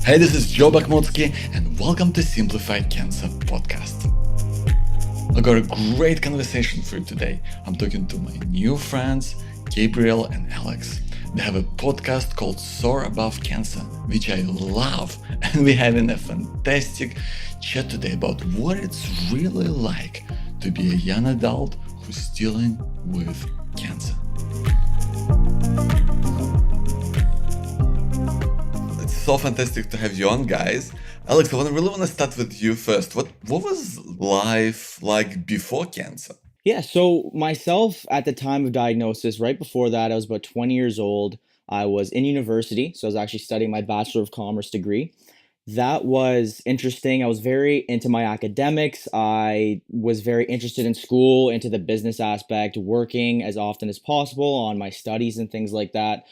Hey, this is Joe Bakhmoutski, and welcome to Simplified Cancer podcast. I got a great conversation for you today. I'm talking to my new friends, Gabrielle and Alex. They have a podcast called Soar Above Cancer, which I love, and we're having a fantastic chat today about what it's really like to be a young adult who's dealing with cancer. It's so fantastic to have you on, guys. Alex, I really want to start with you first. What was life like before cancer? Yeah, so myself at the time of diagnosis, right before that, I was about 20 years old. I was in university, so I was actually studying my Bachelor of Commerce degree. That was interesting. I was very into my academics. I was very interested in school, into the business aspect, working as often as possible on my studies and things like that.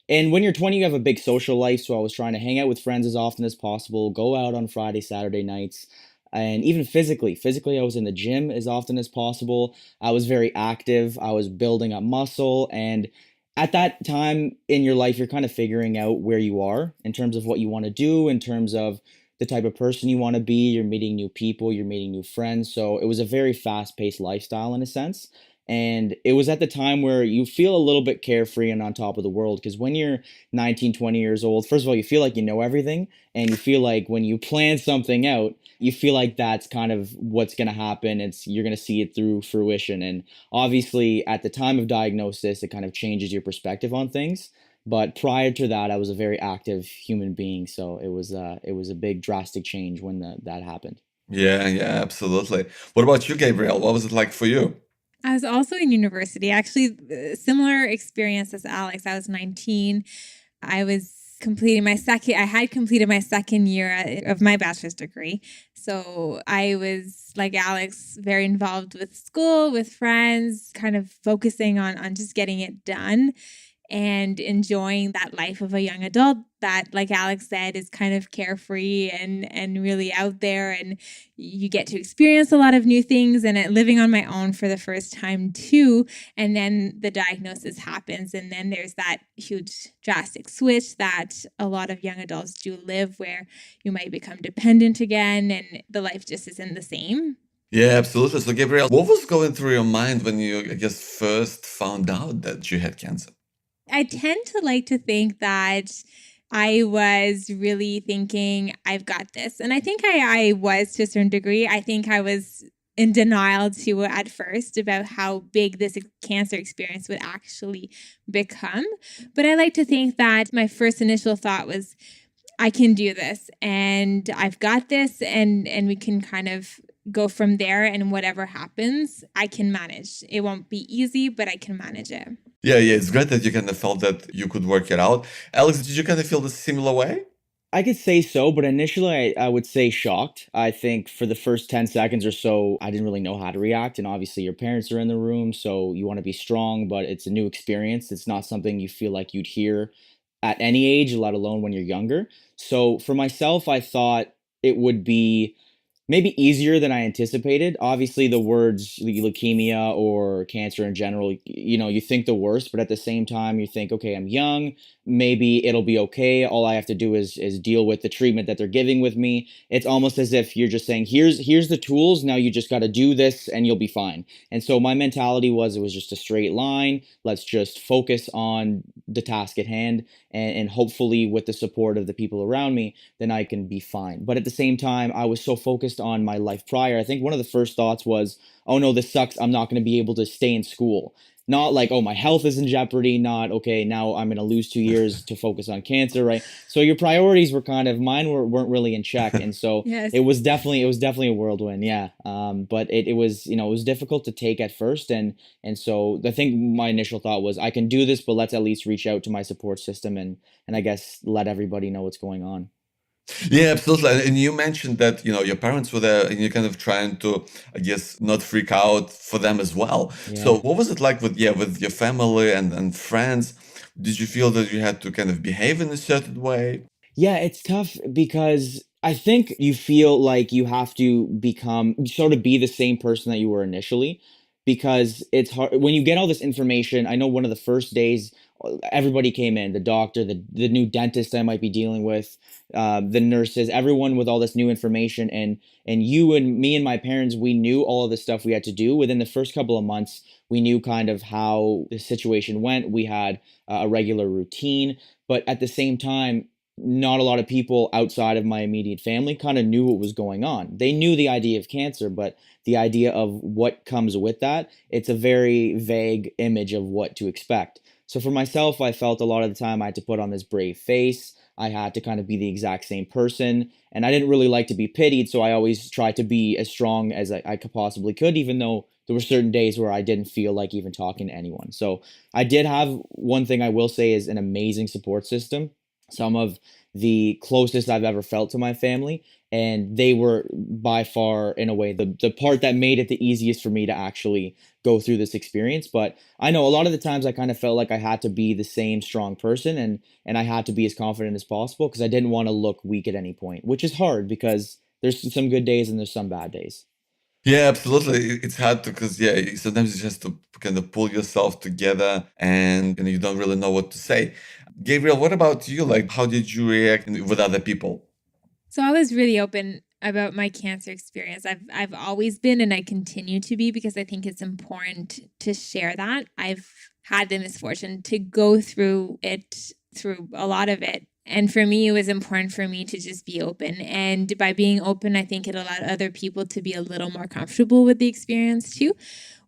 And when you're 20, you have a big social life, so I was trying to hang out with friends as often as possible, go out on Friday, Saturday nights, and even physically, I was in the gym as often as possible. I was very active. I was building up muscle, and at that time in your life, you're kind of figuring out where you are in terms of what you want to do, in terms of the type of person you want to be. You're meeting new people, you're meeting new friends. So it was a very fast-paced lifestyle in a sense. And it was at the time where you feel a little bit carefree and on top of the world because when you're 19, 20 years old, first of all, you feel like you know everything. And you feel like when you plan something out, you feel like that's kind of what's going to happen. You're going to see it through fruition. And obviously, at the time of diagnosis, it kind of changes your perspective on things. But prior to that, I was a very active human being, so it was a big drastic change when that happened. Yeah, absolutely. What about you, Gabrielle? What was it like for you? I was also in university, actually, similar experience as Alex. I was 19. I was I had completed my second year of my bachelor's degree. So I was, like Alex, very involved with school, with friends, kind of focusing on just getting it done and enjoying that life of a young adult that, like Alex said, is kind of carefree and really out there, and you get to experience a lot of new things and living on my own for the first time too. And then the diagnosis happens, and then there's that huge drastic switch that a lot of young adults do live, where you might become dependent again and the life just isn't the same. Yeah, absolutely. So, Gabrielle, what was going through your mind when you, I guess, first found out that you had cancer? I tend to like to think that I was really thinking, I've got this. And I think I was to a certain degree. I think I was in denial too at first about how big this cancer experience would actually become. But I like to think that my first initial thought was, I can do this and I've got this, and we can kind of go from there, and whatever happens, I can manage. It won't be easy, but I can manage it. Yeah, it's great that you kind of felt that you could work it out. Alex, did you kind of feel the similar way? I could say so, but initially I would say shocked. I think for the first 10 seconds or so, I didn't really know how to react. And obviously, your parents are in the room, so you want to be strong, but it's a new experience. It's not something you feel like you'd hear at any age, let alone when you're younger. So for myself, I thought it would be maybe easier than I anticipated. Obviously, the words leukemia or cancer in general, you think the worst, but at the same time, you think, okay, I'm young, maybe it'll be okay. All I have to do is deal with the treatment that they're giving with me. It's almost as if you're just saying, here's the tools. Now you just got to do this, and you'll be fine. And so my mentality was, it was just a straight line. Let's just focus on the task at hand, and hopefully with the support of the people around me, then I can be fine. But at the same time, I was so focused on my life prior. I think one of the first thoughts was, oh no, this sucks. I'm not going to be able to stay in school. Not like, oh, my health is in jeopardy. Not, okay, now I'm going to lose 2 years to focus on cancer, right? So your priorities were kind of, weren't really in check. And so Yes. it was definitely a whirlwind. Yeah. But it was, it was difficult to take at first. And so I think my initial thought was, I can do this, but let's at least reach out to my support system and I guess let everybody know what's going on. Yeah, absolutely. And you mentioned that, your parents were there and you're kind of trying to, I guess, not freak out for them as well. So Yeah. what was it like with your family and friends? Did you feel that you had to kind of behave in a certain way? Yeah, it's tough because I think you feel like you have to become sort of be the same person that you were initially. because it's hard when you get all this information. I know one of the first days, everybody came in, the doctor, the new dentist I might be dealing with, the nurses, everyone with all this new information. And you and me and my parents, we knew all of the stuff we had to do within the first couple of months. We knew kind of how the situation went. We had a regular routine, but at the same time, not a lot of people outside of my immediate family kind of knew what was going on. They knew the idea of cancer, but the idea of what comes with that, it's a very vague image of what to expect. So for myself, I felt a lot of the time I had to put on this brave face. I had to kind of be the exact same person. And I didn't really like to be pitied. So I always tried to be as strong as I could possibly could, even though there were certain days where I didn't feel like even talking to anyone. So I did have one thing I will say is an amazing support system. Some of the closest I've ever felt to my family. And they were by far, in a way, the part that made it the easiest for me to actually go through this experience. But I know a lot of the times I kind of felt like I had to be the same strong person, and I had to be as confident as possible because I didn't want to look weak at any point, which is hard because there's some good days and there's some bad days. Yeah, absolutely. It's hard to because yeah, sometimes you just to kind of pull yourself together and you don't really know what to say. Gabriel, what about you? Like, how did you react with other people? So I was really open about my cancer experience. I've always been, and I continue to be, because I think it's important to share that. I've had the misfortune to go through it, through a lot of it. And for me, it was important for me to just be open. And by being open, I think it allowed other people to be a little more comfortable with the experience too,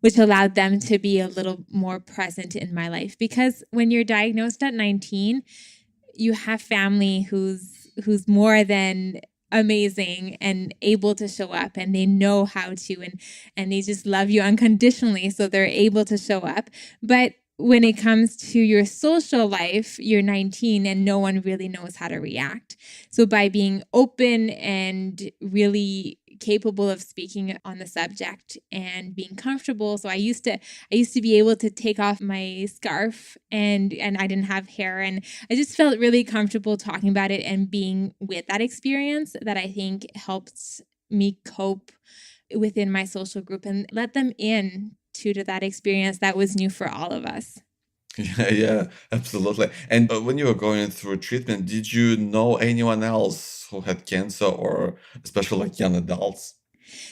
which allowed them to be a little more present in my life. Because when you're diagnosed at 19, you have family who's more than amazing and able to show up, and they know how to, and they just love you unconditionally, so they're able to show up. But when it comes to your social life, you're 19 and no one really knows how to react. So by being open and really capable of speaking on the subject and being comfortable. So I used to be able to take off my scarf, and I didn't have hair, and I just felt really comfortable talking about it and being with that experience, that I think helped me cope within my social group and let them in to that experience that was new for all of us. Yeah, yeah, absolutely. And when you were going through treatment, did you know anyone else who had cancer or especially like young adults?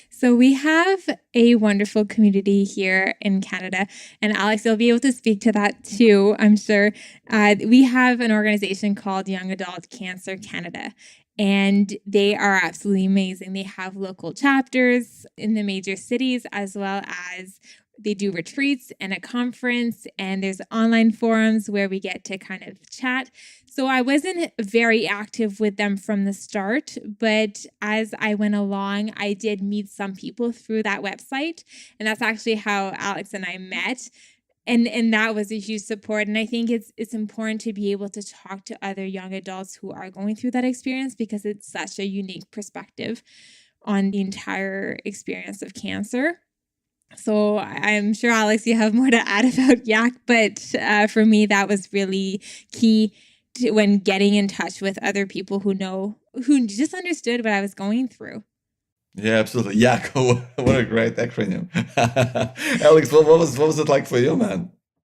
So we have a wonderful community here in Canada, and Alex, you'll be able to speak to that too, I'm sure. We have an organization called Young Adult Cancer Canada, and they are absolutely amazing. They have local chapters in the major cities, as well as they do retreats and a conference, and there's online forums where we get to kind of chat. So I wasn't very active with them from the start, but as I went along, I did meet some people through that website. And that's actually how Alex and I met. And that was a huge support. And I think it's important to be able to talk to other young adults who are going through that experience, because it's such a unique perspective on the entire experience of cancer. So I'm sure, Alex, you have more to add about YAC, but for me, that was really key when getting in touch with other people who just understood what I was going through. Yeah, absolutely. Yeah, what a great acronym. Alex, what was it like for you, man?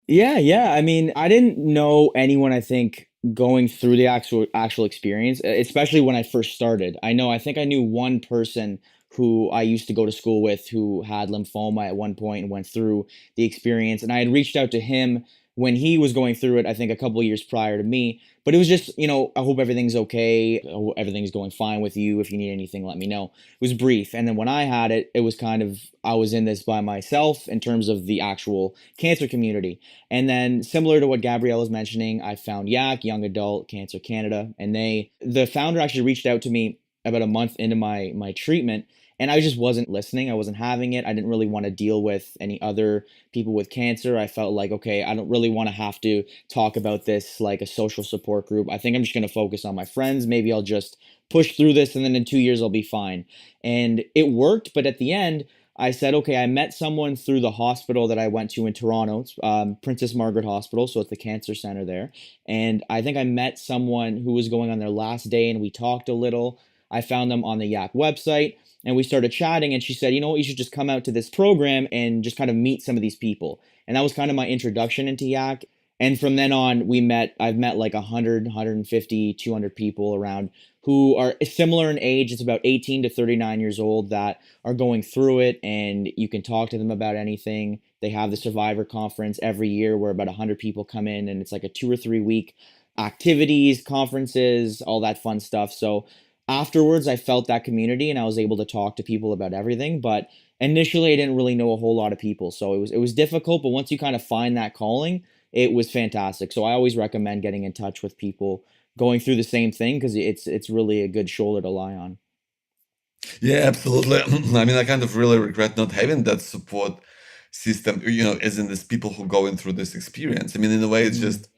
Yeah. I mean, I didn't know anyone, I think, going through the actual experience, especially when I first started. I think I knew one person who I used to go to school with who had lymphoma at one point and went through the experience. And I had reached out to him when he was going through it, I think a couple of years prior to me. But it was just, I hope everything's okay. I hope everything's going fine with you. If you need anything, let me know. It was brief. And then when I had it, it was kind of, I was in this by myself in terms of the actual cancer community. And then similar to what Gabrielle was mentioning, I found YAC, Young Adult Cancer Canada, and the founder actually reached out to me about a month into my treatment, and I just wasn't listening. I wasn't having it. I didn't really want to deal with any other people with cancer. I felt like, okay, I don't really want to have to talk about this like a social support group. I think I'm just going to focus on my friends. Maybe I'll just push through this, and then in 2 years I'll be fine. And it worked, but at the end, I said, okay, I met someone through the hospital that I went to in Toronto, Princess Margaret Hospital, so it's the cancer center there. And I think I met someone who was going on their last day, and we talked a little. I found them on the YAC website, And we started chatting, and she said, you know what, you should just come out to this program and just kind of meet some of these people. And that was kind of my introduction into yak. And from then on, I've met like 100, 150, 200 people around who are similar in age. It's about 18 to 39 years old that are going through it, and you can talk to them about anything. They have the Survivor Conference every year where about 100 people come in, and it's like a 2 or 3 week activities, conferences, all that fun stuff. So afterwards, I felt that community and I was able to talk to people about everything. But initially, I didn't really know a whole lot of people. So it was difficult. But once you kind of find that calling, it was fantastic. So I always recommend getting in touch with people going through the same thing because it's really a good shoulder to lie on. Yeah, absolutely. I mean, I kind of really regret not having that support system, as in these people who going through this experience. I mean, in a way, it's Mm, just,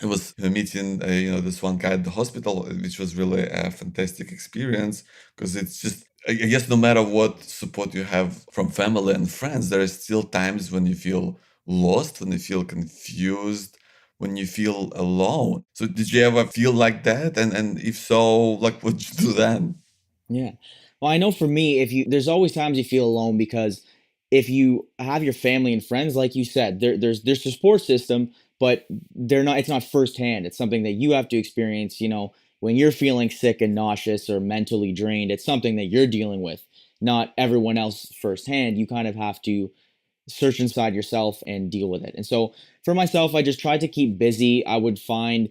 I was meeting, this one guy at the hospital, which was really a fantastic experience because it's just, I guess, no matter what support you have from family and friends, there are still times when you feel lost, when you feel confused, when you feel alone. So, did you ever feel like that? And if so, like, what did you do then? yeah. Well, I know for me, if you there's always times you feel alone because if you have your family and friends, like you said, there's a support system, but they're not. It's not firsthand. It's something that you have to experience. When you're feeling sick and nauseous or mentally drained, it's something that you're dealing with, not everyone else firsthand. You kind of have to search inside yourself and deal with it. And so for myself, I just tried to keep busy. I would find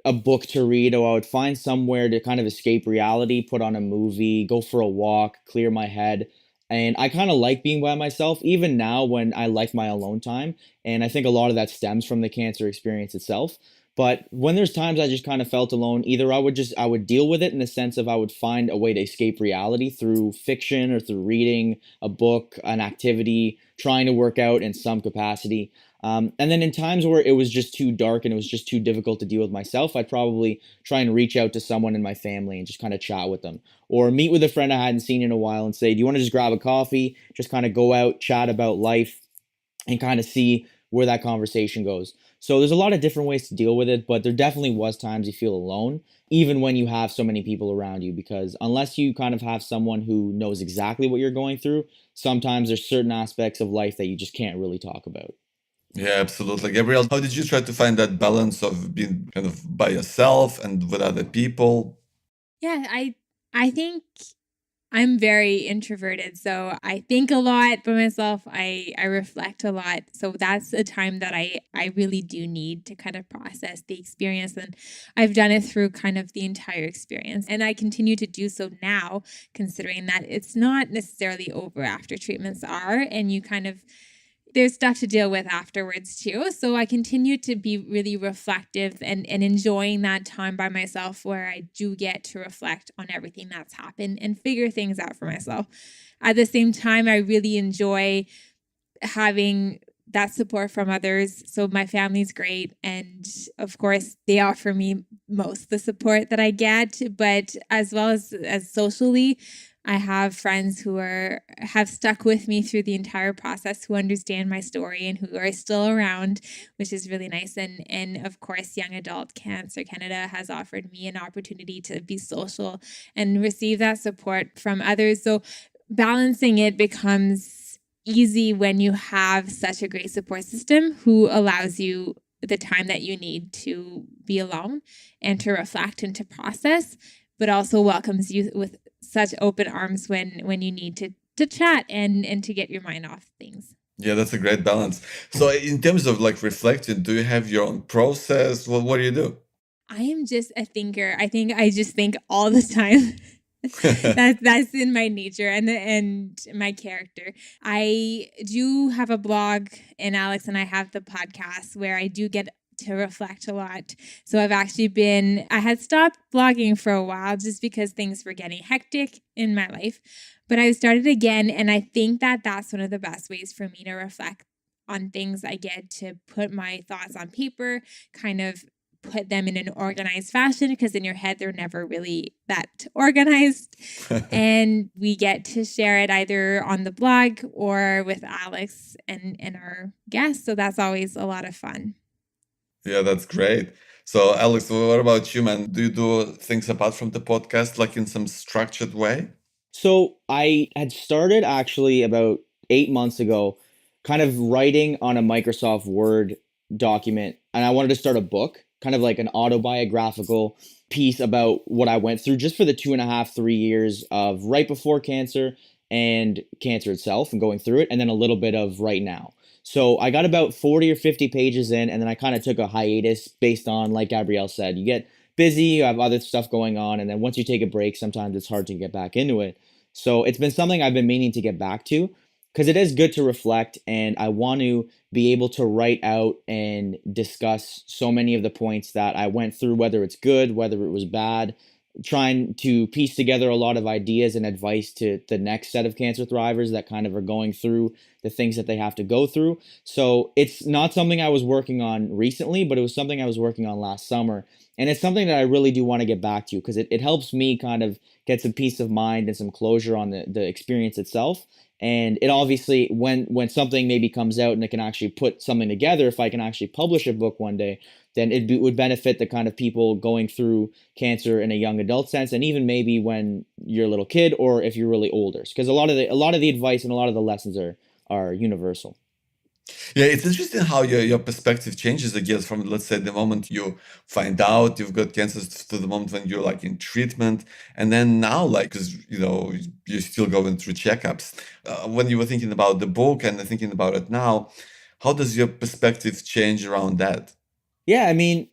a book to read, or I would find somewhere to kind of escape reality, put on a movie, go for a walk, clear my head. And I kind of like being by myself, even now when I like my alone time. And I think a lot of that stems from the cancer experience itself. But when there's times I just kind of felt alone, either I would deal with it in the sense of I would find a way to escape reality through fiction or through reading a book, an activity, trying to work out in some capacity. And then in times where it was just too dark and it was just too difficult to deal with myself, I'd probably try and reach out to someone in my family and just kind of chat with them, or meet with a friend I hadn't seen in a while and say, "Do you want to just grab a coffee? Just kind of go out, chat about life, and kind of see where that conversation goes." So there's a lot of different ways to deal with it, but there definitely was times you feel alone, even when you have so many people around you, because unless you kind of have someone who knows exactly what you're going through, sometimes there's certain aspects of life that you just can't really talk about. Yeah, absolutely. Gabrielle, how did you try to find that balance of being kind of by yourself and with other people? Yeah, I think I'm very introverted, so I think a lot by myself. I reflect a lot. So that's a time that I really do need to kind of process the experience, and I've done it through kind of the entire experience. And I continue to do so now, considering that it's not necessarily over after treatments are, and you kind of there's stuff to deal with afterwards too. So I continue to be really reflective and enjoying that time by myself where I do get to reflect on everything that's happened and figure things out for myself. At the same time, I really enjoy having that support from others. So my family's great. And of course, they offer me most of the support that I get, but as well as socially, I have friends who have stuck with me through the entire process, who understand my story and who are still around, which is really nice. And of course, Young Adult Cancer Canada has offered me an opportunity to be social and receive that support from others. So balancing it becomes easy when you have such a great support system who allows you the time that you need to be alone and to reflect and to process, but also welcomes you with such open arms when you need to chat and to get your mind off things. Yeah, that's a great balance. So, in terms of like reflecting, do you have your own process? What do you do? I am just a thinker. I think I just think all the time. That's in my nature and my character. I do have a blog, and Alex and I have the podcast where I do get to reflect a lot. So I had stopped blogging for a while just because things were getting hectic in my life, but I started again. And I think that that's one of the best ways for me to reflect on things. I get to put my thoughts on paper, kind of put them in an organized fashion, because in your head, they're never really that organized. And we get to share it either on the blog or with Alex and our guests. So that's always a lot of fun. Yeah, that's great. So, Alex, what about you, man? Do you do things apart from the podcast, like in some structured way? So I had started actually about 8 months ago, kind of writing on a Microsoft Word document, and I wanted to start a book, kind of like an autobiographical piece about what I went through just for the 2.5, 3 years of right before cancer and cancer itself and going through it, and then a little bit of right now. So I got about 40 or 50 pages in, and then I kind of took a hiatus based on, like Gabrielle said, you get busy, you have other stuff going on, and then once you take a break, sometimes it's hard to get back into it. So it's been something I've been meaning to get back to because it is good to reflect, and I want to be able to write out and discuss so many of the points that I went through, whether it's good, whether it was bad, trying to piece together a lot of ideas and advice to the next set of cancer thrivers that kind of are going through the things that they have to go through. So it's not something I was working on recently, but it was something I was working on last summer. And it's something that I really do want to get back to because it helps me kind of get some peace of mind and some closure on the experience itself. And it obviously, when something maybe comes out and it can actually put something together, if I can actually publish a book one day, then would benefit the kind of people going through cancer in a young adult sense, and even maybe when you're a little kid or if you're really older, because a lot of the advice and a lot of the lessons are universal. Yeah, it's interesting how your perspective changes, I guess, from, let's say, the moment you find out you've got cancer to the moment when you're like in treatment. And then now, like, because, you're still going through checkups. When you were thinking about the book and thinking about it now, how does your perspective change around that? Yeah, I mean,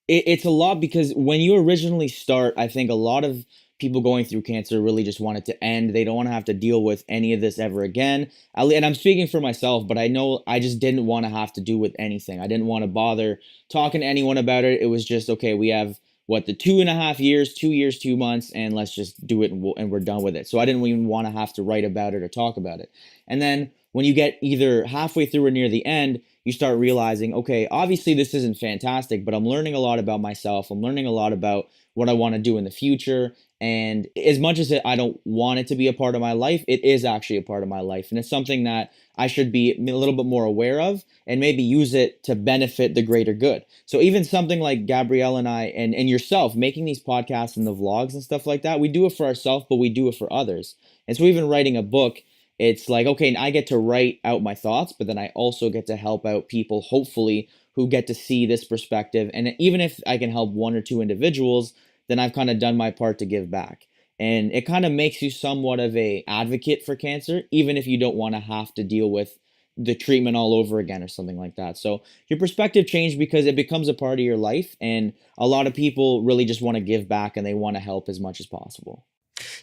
it's a lot because when you originally start, I think a lot of people going through cancer really just want it to end. They don't want to have to deal with any of this ever again. And I'm speaking for myself, but I know I just didn't want to have to do with anything. I didn't want to bother talking to anyone about it. It was just, okay, we have what, the 2.5 years, 2 years, 2 months, and let's just do it, and we're done with it. So I didn't even want to have to write about it or talk about it. And then when you get either halfway through or near the end, you start realizing, okay, obviously this isn't fantastic, but I'm learning a lot about myself. I'm learning a lot about what I want to do in the future. And as much as I don't want it to be a part of my life, it is actually a part of my life. And it's something that I should be a little bit more aware of and maybe use it to benefit the greater good. So even something like Gabrielle and I and yourself making these podcasts and the vlogs and stuff like that, we do it for ourselves, but we do it for others. And so even writing a book, it's like, okay, I get to write out my thoughts, but then I also get to help out people, hopefully, who get to see this perspective. And even if I can help one or two individuals, then I've kind of done my part to give back. And it kind of makes you somewhat of a advocate for cancer, even if you don't want to have to deal with the treatment all over again or something like that. So your perspective changed because it becomes a part of your life. And a lot of people really just want to give back and they want to help as much as possible.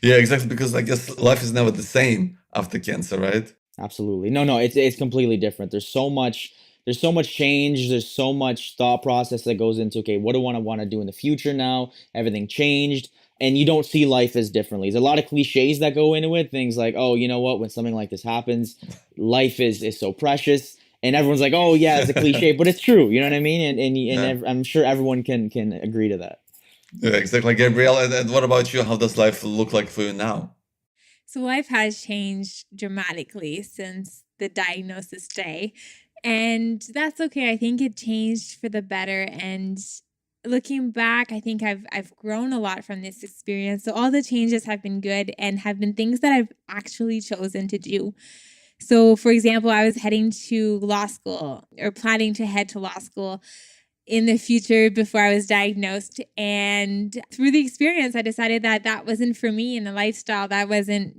Yeah, exactly, because I guess life is never the same after cancer, right? Absolutely. No, it's completely different. There's so much change, there's so much thought process that goes into, okay, what do I want to do in the future now? Everything changed, and you don't see life as differently. There's a lot of cliches that go into it, things like, oh, you know what, when something like this happens, life is so precious. And everyone's like, oh yeah, it's a cliche, but it's true. You know what I mean? And I'm sure everyone can agree to that. Yeah, exactly, Gabrielle. And what about you? How does life look like for you now? So life has changed dramatically since the diagnosis day. And that's okay. I think it changed for the better. And looking back, I think I've grown a lot from this experience. So all the changes have been good and have been things that I've actually chosen to do. So for example, I was heading to law school or planning to head to law school in the future before I was diagnosed. And through the experience, I decided that that wasn't for me, and the lifestyle that wasn't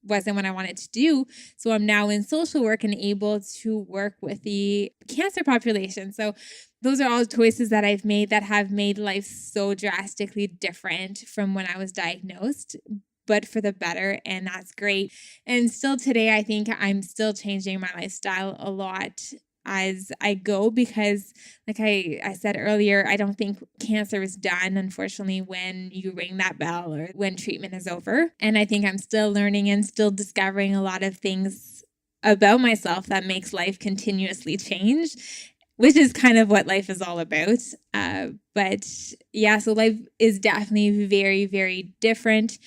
what I wanted to do. So I'm now in social work and able to work with the cancer population. So those are all choices that I've made that have made life so drastically different from when I was diagnosed, but for the better. And that's great. And still today, I think I'm still changing my lifestyle a lot as I go because, like I said earlier, I don't think cancer is done, unfortunately, when you ring that bell or when treatment is over. And I think I'm still learning and still discovering a lot of things about myself that makes life continuously change, which is kind of what life is all about. But yeah, so life is definitely very, very different,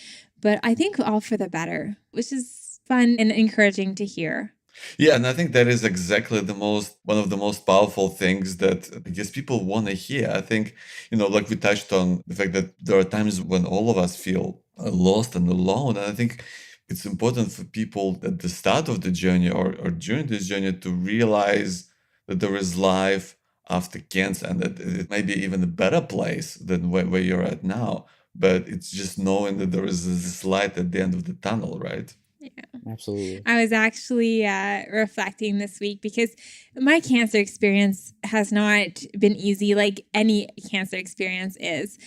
but I think all for the better, which is fun and encouraging to hear. Yeah, and I think that is exactly one of the most powerful things that I guess people want to hear. I think, like we touched on the fact that there are times when all of us feel lost and alone. And I think it's important for people at the start of the journey or during this journey to realize that there is life after cancer and that it may be even a better place than where you're at now. But it's just knowing that there is this light at the end of the tunnel, right? Absolutely. I was actually reflecting this week because my cancer experience has not been easy, like any cancer experience is.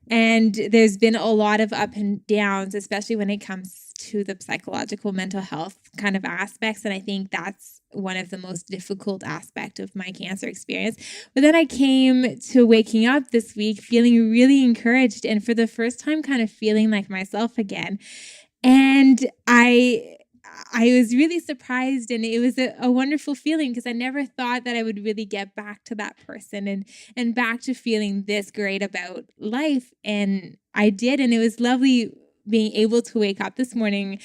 And there's been a lot of up and downs, especially when it comes to the psychological mental health kind of aspects. And I think that's one of the most difficult aspect of my cancer experience. But then I came to waking up this week feeling really encouraged and for the first time kind of feeling like myself again. And I was really surprised, and it was a wonderful feeling because I never thought that I would really get back to that person and back to feeling this great about life. And I did, and it was lovely being able to wake up this morning.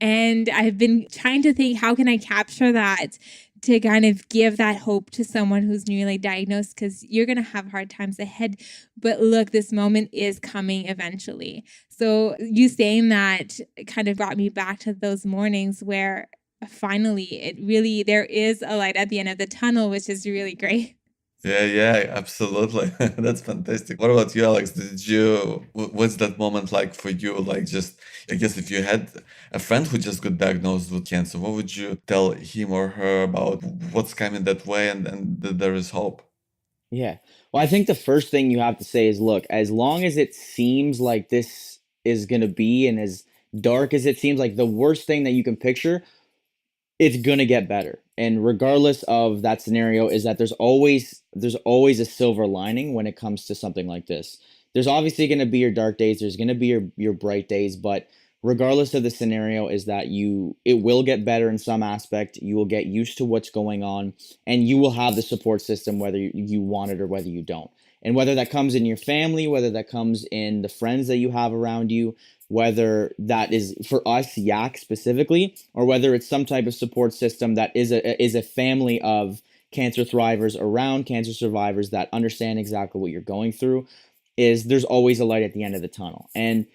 And I've been trying to think, how can I capture that to kind of give that hope to someone who's newly diagnosed, because you're going to have hard times ahead. But look, this moment is coming eventually. So you saying that kind of brought me back to those mornings where finally there is a light at the end of the tunnel, which is really great. Yeah, absolutely. That's fantastic. What about you, Alex? What's that moment like for you? Like, just, I guess if you had a friend who just got diagnosed with cancer, what would you tell him or her about what's coming that way and that there is hope? Yeah. Well, I think the first thing you have to say is, look, as long as it seems like this is going to be and as dark as it seems, like the worst thing that you can picture, it's going to get better. And regardless of that scenario, is that there's always a silver lining when it comes to something like this. There's obviously going to be your dark days, there's going to be your bright days, but regardless of the scenario, is that it will get better in some aspect. You will get used to what's going on, and you will have the support system whether you want it or whether you don't. And whether that comes in your family, whether that comes in the friends that you have around you, whether that is for us Yak specifically, or whether it's some type of support system that is a family of cancer thrivers around cancer survivors that understand exactly what you're going through, is there's always a light at the end of the tunnel. And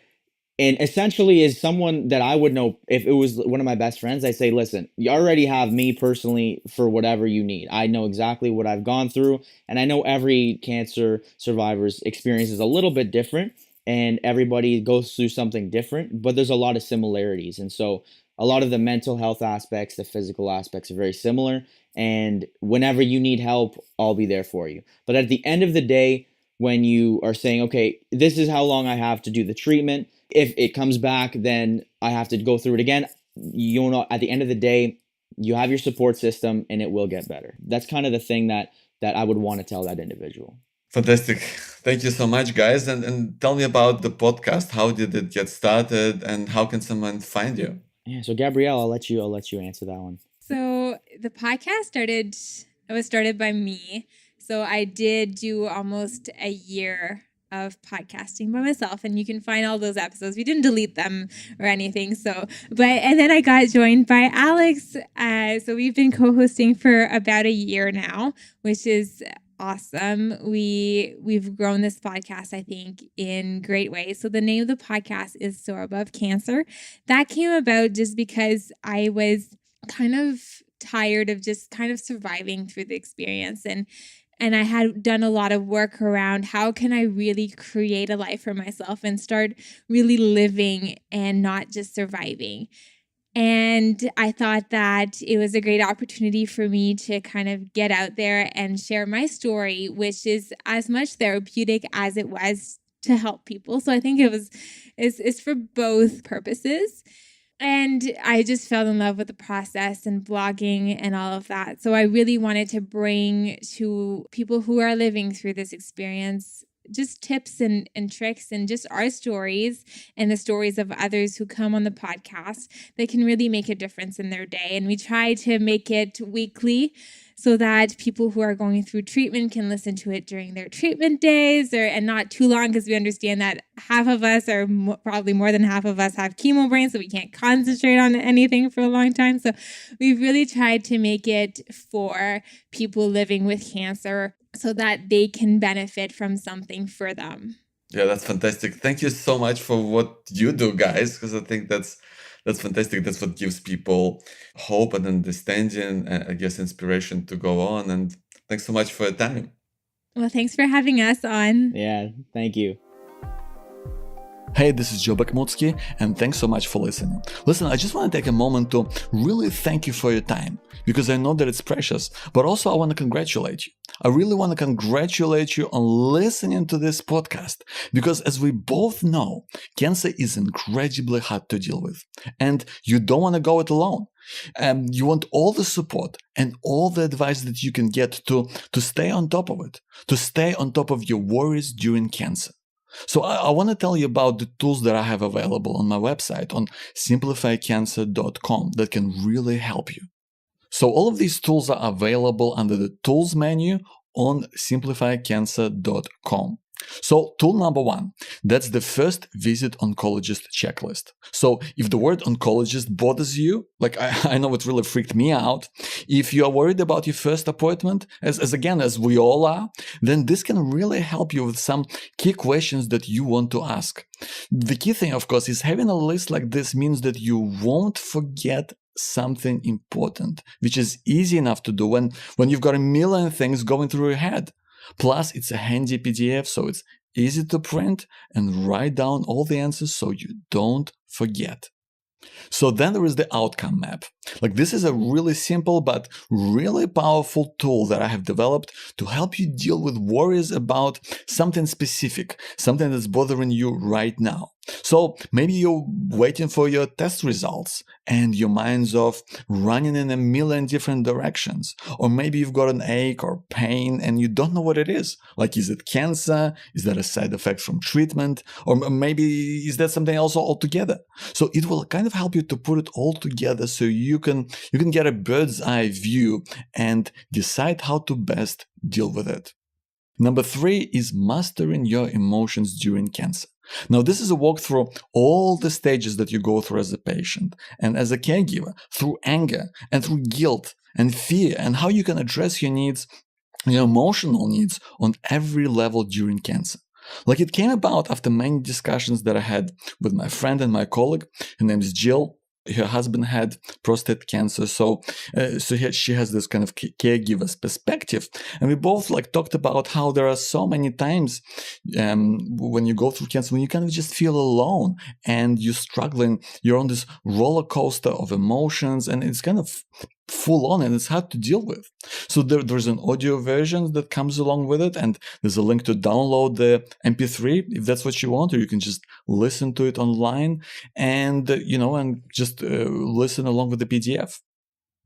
essentially, as someone that I would know, if it was one of my best friends, I say, listen, you already have me personally for whatever you need. I know exactly what I've gone through, and I know every cancer survivor's experience is a little bit different, and everybody goes through something different, but there's a lot of similarities. And so a lot of the mental health aspects, the physical aspects are very similar. And whenever you need help, I'll be there for you. But at the end of the day, when you are saying, okay, this is how long I have to do the treatment, if it comes back, then I have to go through it again. You know, at the end of the day, you have your support system and it will get better. That's kind of the thing that I would want to tell that individual. Fantastic. Thank you so much, guys. And tell me about the podcast. How did it get started and how can someone find you? Yeah, so Gabrielle, I'll let you answer that one. So the podcast was started by me. So I did do almost a year of podcasting by myself, and you can find all those episodes. We didn't delete them or anything. And then I got joined by Alex. So we've been co-hosting for about a year now, which is awesome. We've grown this podcast, I think, in great ways. So the name of the podcast is Soar Above Cancer. That came about just because I was kind of tired of just kind of surviving through the experience, and I had done a lot of work around how can I really create a life for myself and start really living and not just surviving. And I thought that it was a great opportunity for me to kind of get out there and share my story, which is as much therapeutic as it was to help people. So I think it's for both purposes. And I just fell in love with the process and blogging and all of that. So I really wanted to bring to people who are living through this experience just tips and tricks and just our stories and the stories of others who come on the podcast that can really make a difference in their day. And we try to make it weekly so that people who are going through treatment can listen to it during their treatment days and not too long, because we understand that half of us, or probably more than half of us, have chemo brain, so we can't concentrate on anything for a long time. So we've really tried to make it for people living with cancer so that they can benefit from something for them. Yeah, that's fantastic. Thank you so much for what you do, guys, because I think That's fantastic. That's what gives people hope and understanding, I guess, inspiration to go on. And thanks so much for your time. Well, thanks for having us on. Yeah, thank you. Hey, this is Joe Bakhmoutski, and thanks so much for listening. Listen, I just want to take a moment to really thank you for your time, because I know that it's precious, but also I want to congratulate you. I really want to congratulate you on listening to this podcast, because as we both know, cancer is incredibly hard to deal with, and you don't want to go it alone. You want all the support and all the advice that you can get to stay on top of it, to stay on top of your worries during cancer. So I want to tell you about the tools that I have available on my website on simplifycancer.com that can really help you. So all of these tools are available under the tools menu on simplifycancer.com. So tool number 1, that's the first visit oncologist checklist. So if the word oncologist bothers you, like I know it really freaked me out, if you are worried about your first appointment, as we all are, then this can really help you with some key questions that you want to ask. The key thing, of course, is having a list like this means that you won't forget something important, which is easy enough to do when you've got a million things going through your head. Plus, it's a handy PDF, so it's easy to print and write down all the answers so you don't forget. So then there is the outcome map. Like, this is a really simple but really powerful tool that I have developed to help you deal with worries about something specific, something that's bothering you right now. So maybe you're waiting for your test results and your mind's off running in a million different directions. Or maybe you've got an ache or pain and you don't know what it is. Like, is it cancer? Is that a side effect from treatment? Or maybe is that something else altogether? So it will kind of help you to put it all together so you can get a bird's eye view and decide how to best deal with it. Number 3 is mastering your emotions during cancer. Now, this is a walk through all the stages that you go through as a patient and as a caregiver, through anger and through guilt and fear, and how you can address your needs, your emotional needs, on every level during cancer. Like, it came about after many discussions that I had with my friend and my colleague. Her name is Jill. Her husband had prostate cancer, so she has this kind of caregiver's perspective, and we both talked about how there are so many times when you go through cancer when you kind of just feel alone and you're struggling, you're on this roller coaster of emotions, and it's kind of full on and it's hard to deal with. So there's an audio version that comes along with it, and there's a link to download the MP3 if that's what you want, or you can just listen to it online and just listen along with the PDF.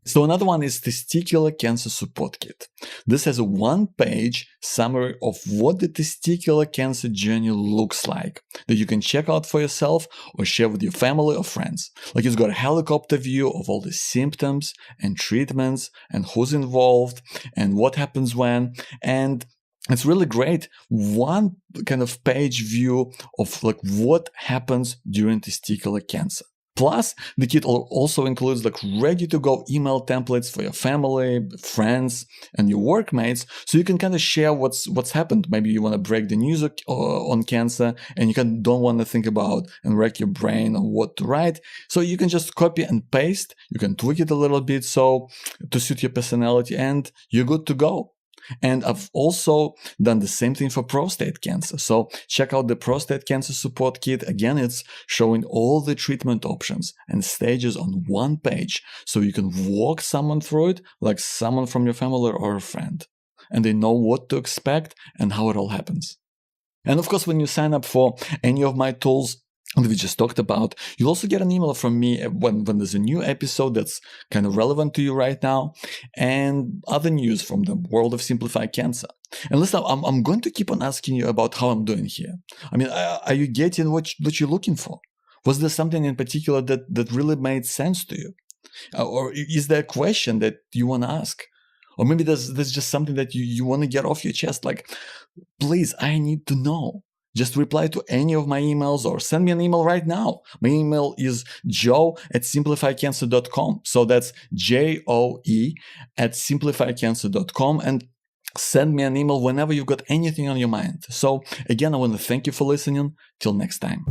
So another one is Testicular Cancer Support Kit. This has a 1-page summary of what the testicular cancer journey looks like that you can check out for yourself or share with your family or friends. Like, it's got a helicopter view of all the symptoms and treatments and who's involved and what happens when. And it's really great. One kind of page view of what happens during testicular cancer. Plus, the kit also includes ready-to-go email templates for your family, friends, and your workmates, so you can kind of share what's happened. Maybe you want to break the news on cancer, and you don't want to think about and rack your brain on what to write. So you can just copy and paste. You can tweak it a little bit to suit your personality, and you're good to go. And I've also done the same thing for prostate cancer. So check out the prostate cancer support kit. Again, it's showing all the treatment options and stages on 1 page, so you can walk someone through it like someone from your family or a friend. And they know what to expect and how it all happens. And of course, when you sign up for any of my tools that we just talked about, you'll also get an email from me when there's a new episode that's kind of relevant to you right now, and other news from the world of Simplified Cancer. And listen, I'm going to keep on asking you about how I'm doing here. I mean, are you getting what you're looking for? Was there something in particular that really made sense to you? Or is there a question that you want to ask? Or maybe there's just something that you want to get off your chest, like, please, I need to know. Just reply to any of my emails or send me an email right now. My email is joe@simplifycancer.com. So that's JOE@simplifycancer.com, and send me an email whenever you've got anything on your mind. So again, I want to thank you for listening. Till next time.